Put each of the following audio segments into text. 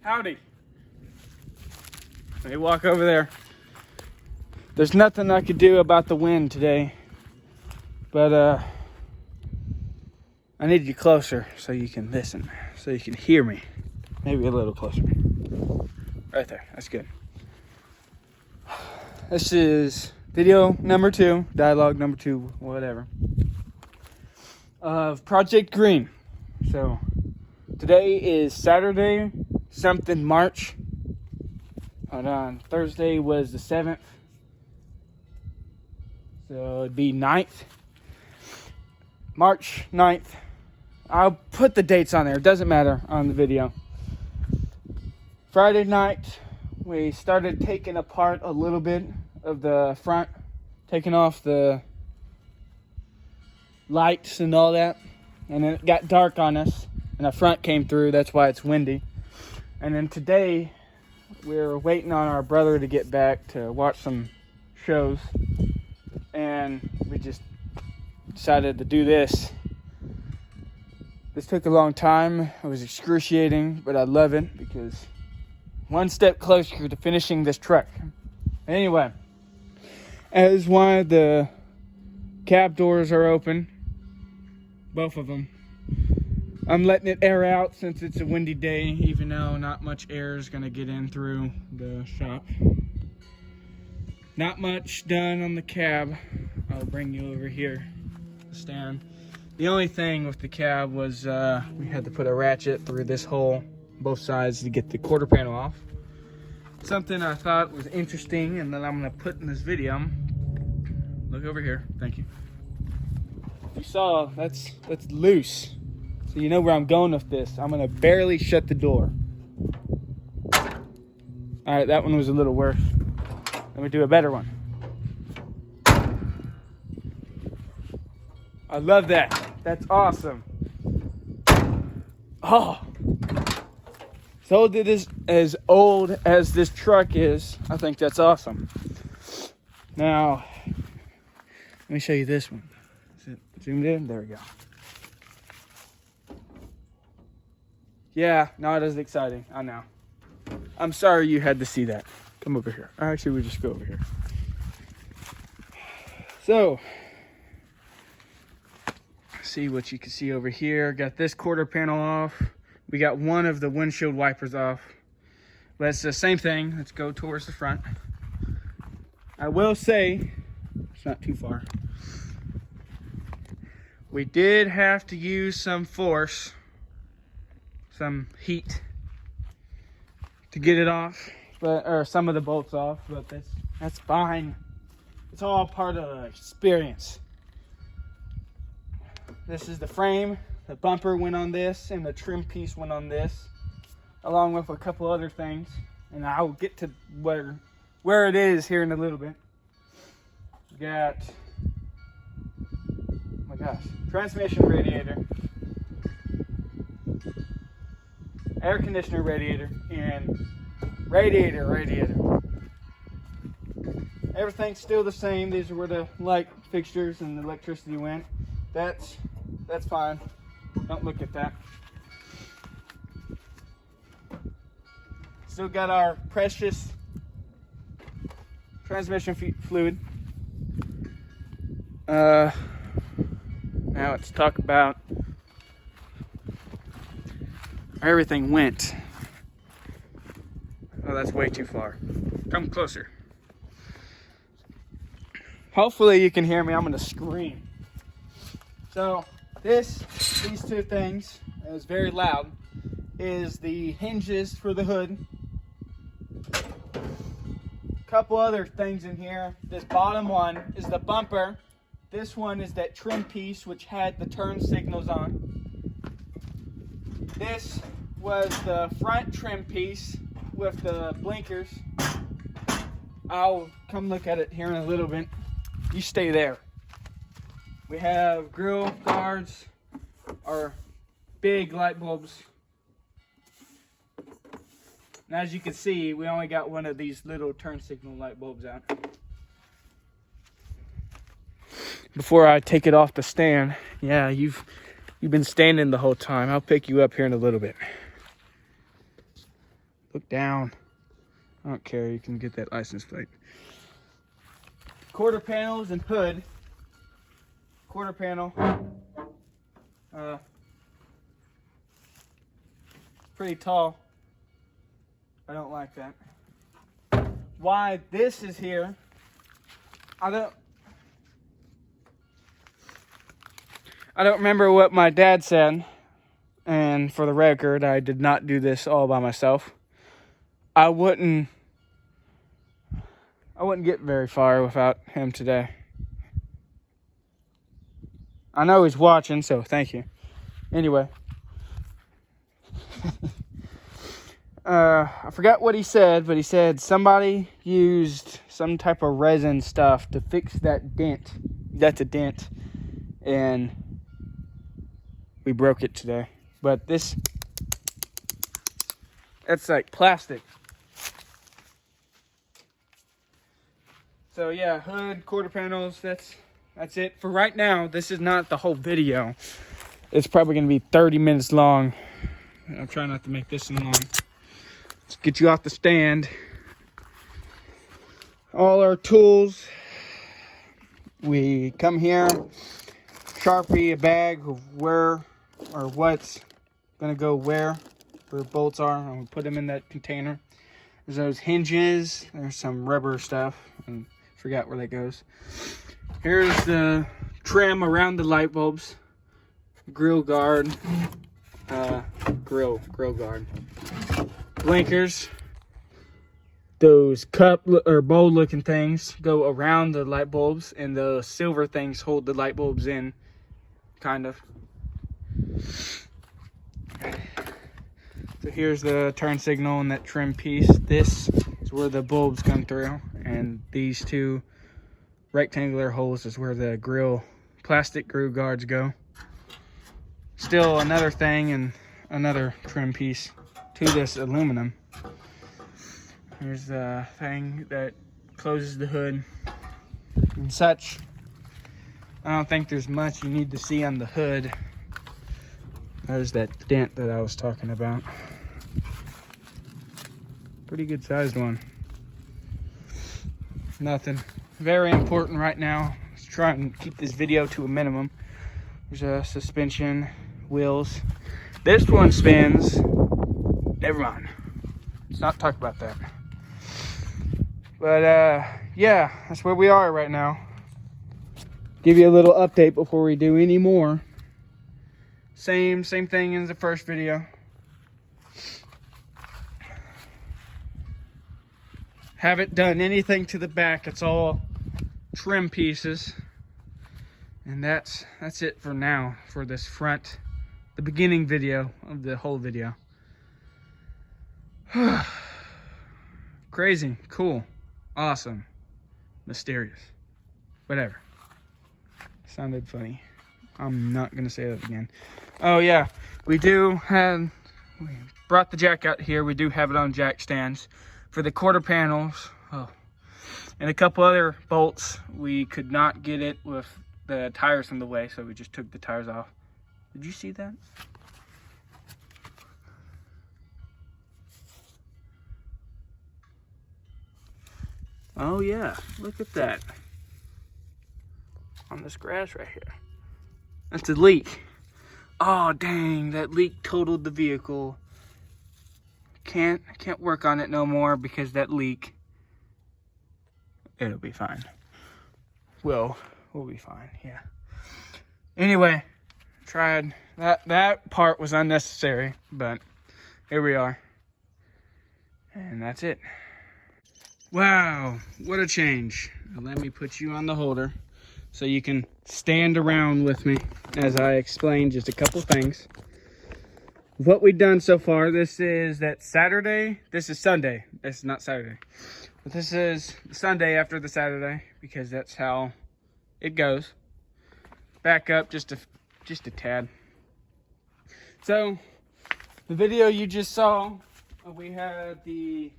Howdy. Let me walk over there. There's nothing I could do about the wind today, but I need you closer so you can listen, so you can hear me. Maybe a little closer. Right there, that's good. This is video number 2, dialogue number 2, whatever, of Project Green. So today is Saturday, something March. Hold on, Thursday was the 7th. So it'd be 9th. March 9th. I'll put the dates on there. It doesn't matter on the video. Friday night, we started taking apart a little bit of the front. Taking off the lights and all that. And then it got dark on us. And the front came through. That's why it's windy. And then today, we're waiting on our brother to get back to watch some shows. And we just decided to do this. This took a long time. It was excruciating, but I love it because one step closer to finishing this truck. Anyway, as why the cab doors are open, both of them. I'm letting it air out since it's a windy day, even though not much air is going to get in through the shop. Not much done on the cab. I'll bring you over here to stand. The only thing with the cab was we had to put a ratchet through this hole, both sides, to get the quarter panel off. Something I thought was interesting and that I'm going to put in this video. Look over here. Thank you. You saw, that's loose. So you know where I'm going with this. I'm going to barely shut the door. Alright, that one was a little worse. Let me do a better one. I love that. That's awesome. Oh. So it is as old as this truck is. I think that's awesome. Now, let me show you this one. Is it zoomed in? There we go. Yeah, not as exciting. I know. I'm sorry you had to see that. Come over here. Actually, we'll just go over here. So, see what you can see over here. Got this quarter panel off. We got one of the windshield wipers off. But it's the same thing. Let's go towards the front. I will say, it's not too far. We did have to use some force, some heat to get it off, or some of the bolts off, but that's fine. It's all part of the experience. This is the frame. The bumper went on this, and the trim piece went on this, along with a couple other things. And I'll get to where it is here in a little bit. We got, oh my gosh, transmission radiator, air conditioner radiator, and radiator. Everything's still the same. These are where the light fixtures and the electricity went. That's fine. Don't look at that. Still got our precious transmission fluid. Now let's talk about where everything went. Oh, that's way too far. Come closer. Hopefully you can hear me. I'm going to scream. So these two things, it was very loud, is the hinges for the hood. Couple other things in here. This bottom one is the bumper. This one is that trim piece which had the turn signals on. This was the front trim piece with the blinkers. I'll come look at it here in a little bit. You stay there. We have grill guards, our big light bulbs. And as you can see, we only got one of these little turn signal light bulbs out. Before I take it off the stand, yeah, you've been standing the whole time. I'll pick you up here in a little bit. Look down. I don't care. You can get that license plate. Quarter panels and hood. Quarter panel. Pretty tall. I don't like that. Why this is here, I don't remember what my dad said, and for the record, I did not do this all by myself. I wouldn't get very far without him today. I know he's watching, so thank you. Anyway. I forgot what he said, but he said somebody used some type of resin stuff to fix that dent. That's a dent. And we broke it today. But that's like plastic. So yeah, hood, quarter panels, that's it for right now. This is not the whole video. It's probably going to be 30 minutes long. I'm trying not to make this one long. Let's get you off the stand. All our tools. We come here, Sharpie a bag of where or what's gonna go where bolts are, and we put them in that container. There's those hinges. There's some rubber stuff, and forgot where that goes. Here's the trim around the light bulbs. Grill guard. Grill guard. Blinkers. Those cup or bowl looking things go around the light bulbs, and the silver things hold the light bulbs in, kind of. So here's the turn signal and that trim piece. This is where the bulbs come through, and these two rectangular holes is where the plastic grill guards go. Still another thing and another trim piece to this aluminum. Here's the thing that closes the hood and such. I don't think there's much you need to see on the hood. There's that dent that I was talking about. Pretty good sized one. Nothing very important right now. Let's try and keep this video to a minimum. There's a suspension, wheels. This one spins. Never mind. Let's not talk about that. But yeah, that's where we are right now. Give you a little update before we do any more. Same thing as the first video. Haven't done anything to the back. It's all trim pieces. And that's it for now, for this front, the beginning video of the whole video. Crazy, cool, awesome, mysterious, whatever. Sounded funny. I'm not gonna say that again. Oh yeah, we brought the jack out here. We do have it on jack stands for the quarter panels. Oh, and a couple other bolts. We could not get it with the tires in the way, so we just took the tires off. Did you see that? Oh yeah, look at that. On this grass right here. That's a leak. Oh dang, that leak totaled the vehicle. Can't work on it no more because that leak. It'll be fine. We'll be fine, yeah. Anyway, tried that part was unnecessary, but here we are. And that's it. Wow, what a change. Let me put you on the holder so you can stand around with me as I explain just a couple things. What we've done so far, this is Saturday. This is Sunday. This is not Saturday. But this is Sunday after the Saturday because that's how it goes. Back up just a tad. So, the video you just saw, we had the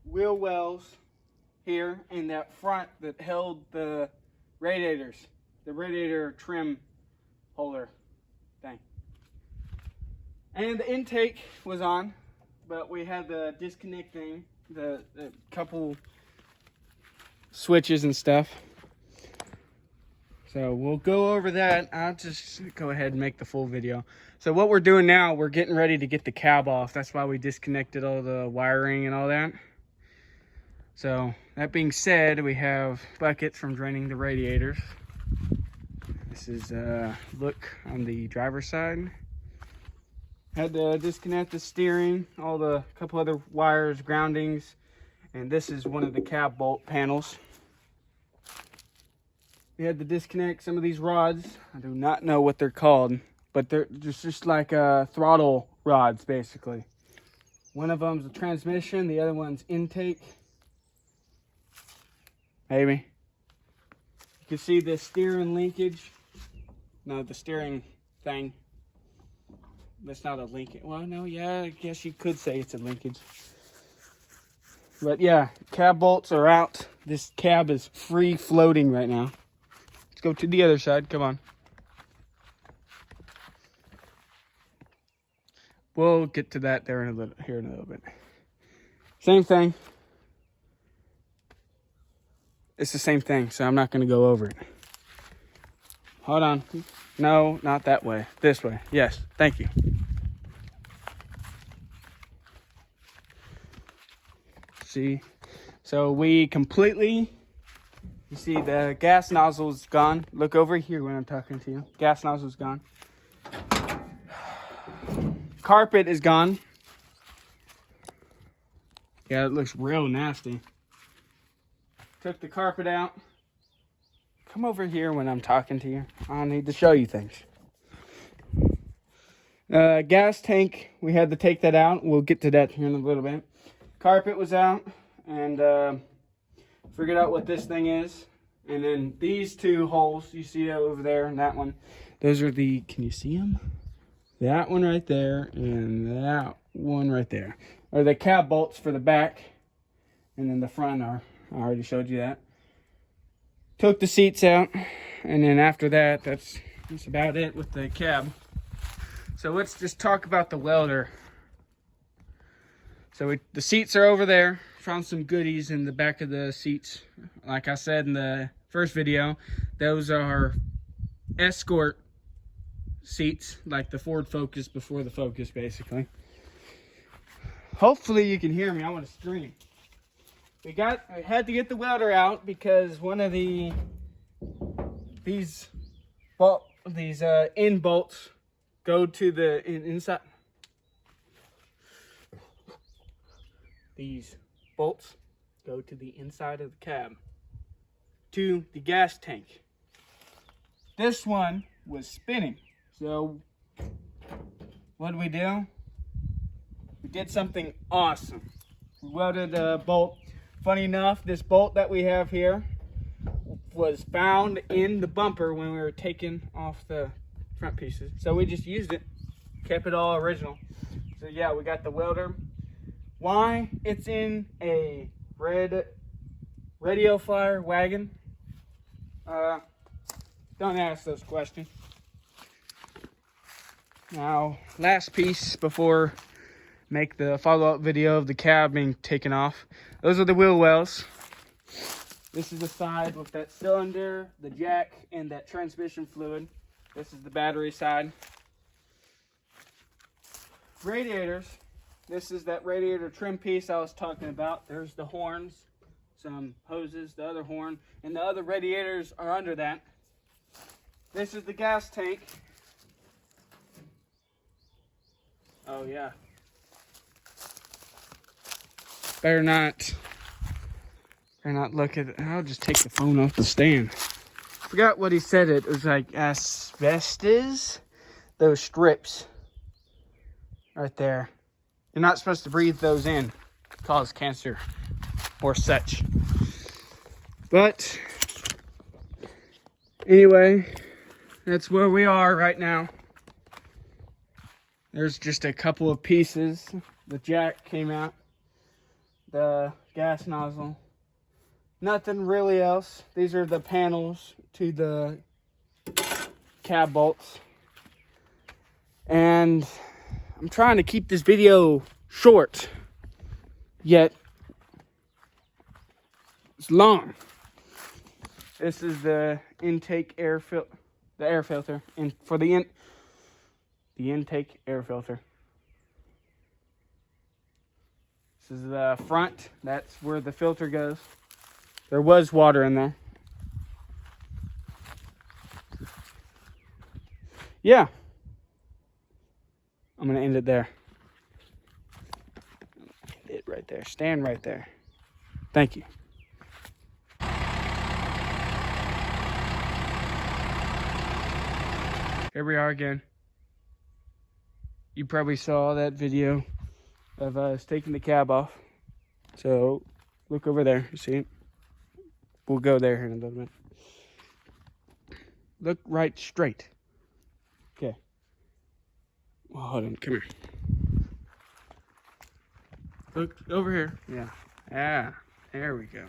wheel wells here in that front that held the radiators, the radiator trim holder thing. And the intake was on, but we had the disconnecting, the couple switches and stuff. So we'll go over that. I'll just go ahead and make the full video. So what we're doing now, we're getting ready to get the cab off. That's why we disconnected all the wiring and all that. So that being said, we have buckets from draining the radiators. This is look on the driver's side. Had to disconnect the steering, all the couple other wires, groundings, and this is one of the cab bolt panels. We had to disconnect some of these rods. I do not know what they're called, but they're just like throttle rods, basically. One of them's a transmission, the other one's intake. Maybe. You can see the steering linkage. No, the steering thing. That's not a linkage. Well, no, yeah, I guess you could say it's a linkage. But yeah, cab bolts are out. This cab is free floating right now. Let's go to the other side. Come on. We'll get to that there in a little bit. Same thing. It's the same thing, so I'm not going to go over it. Hold on. No, not that way. This way. Yes, thank you. See? So we completely, you see the gas nozzle's gone. Look over here when I'm talking to you. Gas nozzle's gone. Carpet is gone. Yeah, it looks real nasty. Took the carpet out. Come over here when I'm talking to you. I need to show you things. Gas tank, we had to take that out. We'll get to that here in a little bit. Carpet was out, and figured out what this thing is. And then these two holes, you see over there and that one. Those are the, can you see them? That one right there and that one right there are the cab bolts for the back. And then the front are, I already showed you that. Took the seats out, and then after that, that's about it with the cab. So let's just talk about the welder. So the seats are over there. Found some goodies in the back of the seats. Like I said in the first video, those are Escort seats, like the Ford Focus before the Focus, basically. Hopefully you can hear me. I want to scream. We had to get the welder out because one of these end bolts go to the inside. These bolts go to the inside of the cab, to the gas tank. This one was spinning. So what did we do? We did something awesome. We welded a bolt. Funny enough, this bolt that we have here was found in the bumper when we were taking off the front pieces. So we just used it, kept it all original. So yeah, we got the welder. Why it's in a red radio flyer wagon? Don't ask those questions. Now, last piece before make the follow-up video of the cab being taken off. Those are the wheel wells. This is the side with that cylinder, the jack, and that transmission fluid. This is the battery side. Radiators. This is that radiator trim piece I was talking about. There's the horns, some hoses, the other horn, and the other radiators are under that. This is the gas tank. Oh yeah. Better not look at it. I'll just take the phone off the stand. Forgot what he said. It was like asbestos. Those strips right there. You're not supposed to breathe those in. Cause cancer or such. But anyway, that's where we are right now. There's just a couple of pieces. The jack came out. The gas nozzle. Nothing really else. These are the panels to the cab bolts. And I'm trying to keep this video short, yet it's long. This is the intake air filter, and for the intake air filter. This is the front. That's where the filter goes. There was water in there. Yeah. I'm going to end it there. End it right there. Stand right there. Thank you. Here we are again. You probably saw that video of us taking the cab off. So look over there. You see it? We'll go there in a little bit. Look right straight. Okay. Well, hold on. Come here. Look over here. Yeah. Ah, there we go.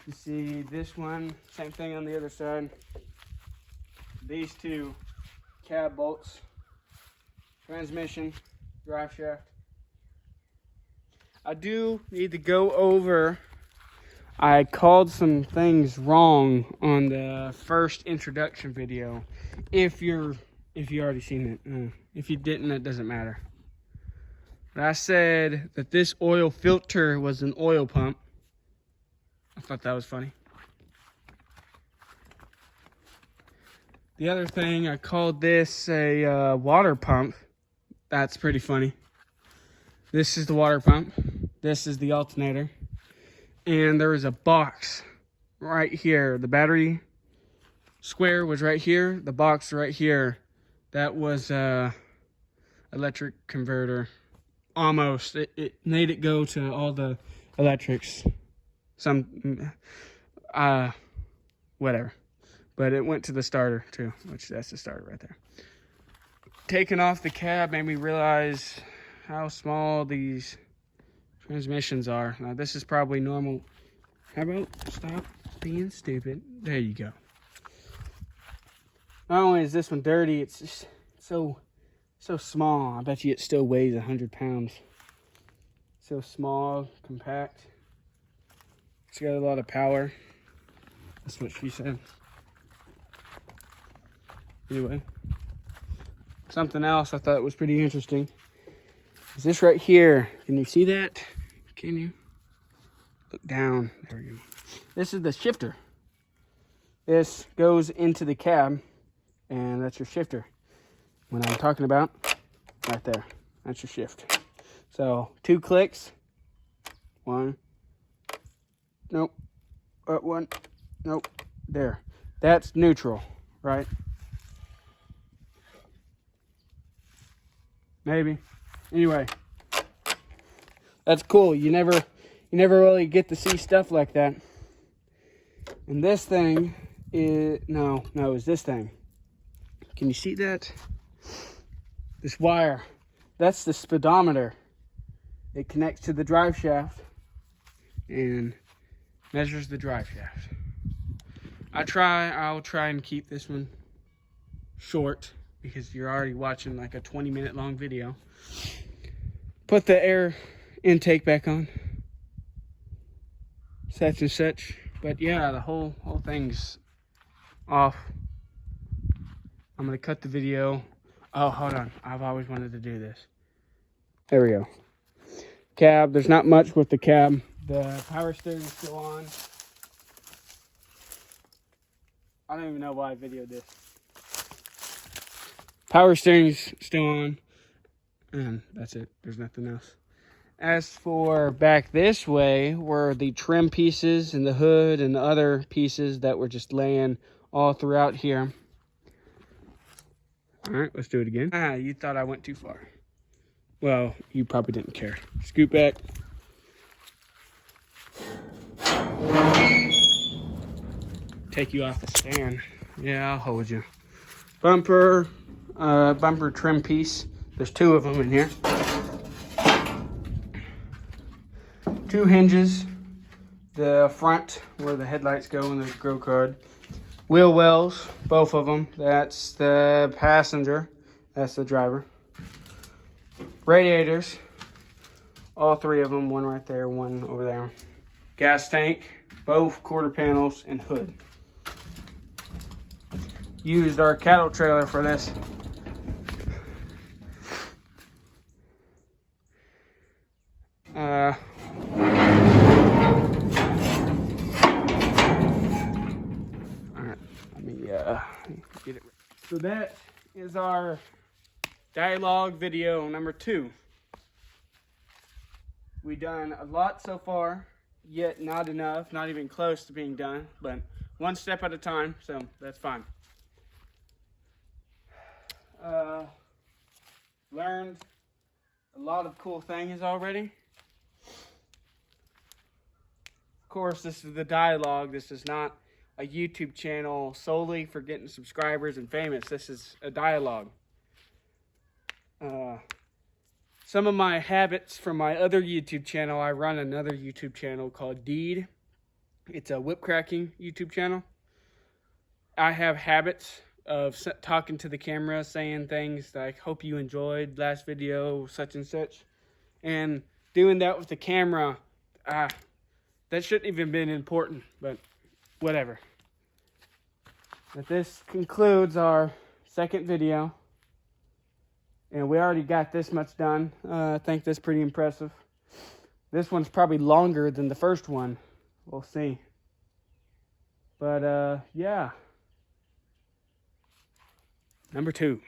You see this one, same thing on the other side. These two cab bolts, transmission, drive shaft. I do need to go over, I called some things wrong on the first introduction video. If you already seen it. If you didn't, it doesn't matter. But I said that this oil filter was an oil pump. I thought that was funny. The other thing, I called this a water pump. That's pretty funny. This is the water pump. This is the alternator. And there was a box right here. The battery square was right here. The box right here. That was electric converter. Almost. It made it go to all the electrics. Whatever. But it went to the starter too, which that's the starter right there. Taking off the cab made me realize how small these transmissions are. Now this is probably normal. How about stop being stupid? There you go. Not only is this one dirty, it's just so small. I bet you it still weighs 100 pounds. So small, compact. It's got a lot of power. That's what she said. Anyway, something else I thought was pretty interesting is this right here. Can you see that? Can you? Look down. There we go. This is the shifter. This goes into the cab, and that's your shifter. What I'm talking about, right there. That's your shift. So 2 clicks. 1. Nope. 1. Nope. There. That's neutral, right? Maybe. Anyway, that's cool. You never really get to see stuff like that. And this thing is is this thing. Can you see that? This wire. That's the speedometer. It connects to the drive shaft and measures the drive shaft. I'll try and keep this one short, because you're already watching like a 20-minute long video. Put the air intake back on. Such and such. But yeah, the whole thing's off. I'm gonna cut the video. Oh, hold on. I've always wanted to do this. There we go. Cab. There's not much with the cab. The power steering is still on. I don't even know why I videoed this. Power steering's still on, and that's it. There's nothing else. As for back this way were the trim pieces and the hood and the other pieces that were just laying all throughout here. All right, let's do it again. You thought I went too far. Well, you probably didn't care. Scoot back. Take you off the stand. Yeah, I'll hold you. Bumper trim piece. There's 2 of them in here. 2 hinges. The front where the headlights go and the grow card. Wheel wells, both of them. That's the passenger. That's the driver. Radiators, all three of them, one right there, one over there. Gas tank, both quarter panels, and hood. Used our cattle trailer for this. Alright, let me get it. So that is our dialogue video number 2. We've done a lot so far, yet not enough, not even close to being done, but one step at a time, so that's fine. Learned a lot of cool things already. Of course, this is the dialogue. This is not a YouTube channel solely for getting subscribers and famous. This is a dialogue. Some of my habits from my other YouTube channel, I run another YouTube channel called Deed. It's a whip cracking YouTube channel. I have habits of talking to the camera, saying things like, hope you enjoyed last video, such and such. And doing that with the camera, that shouldn't even been important, but whatever. But this concludes our second video. And we already got this much done. I think that's pretty impressive. This one's probably longer than the first one. We'll see. But, yeah. Number 2.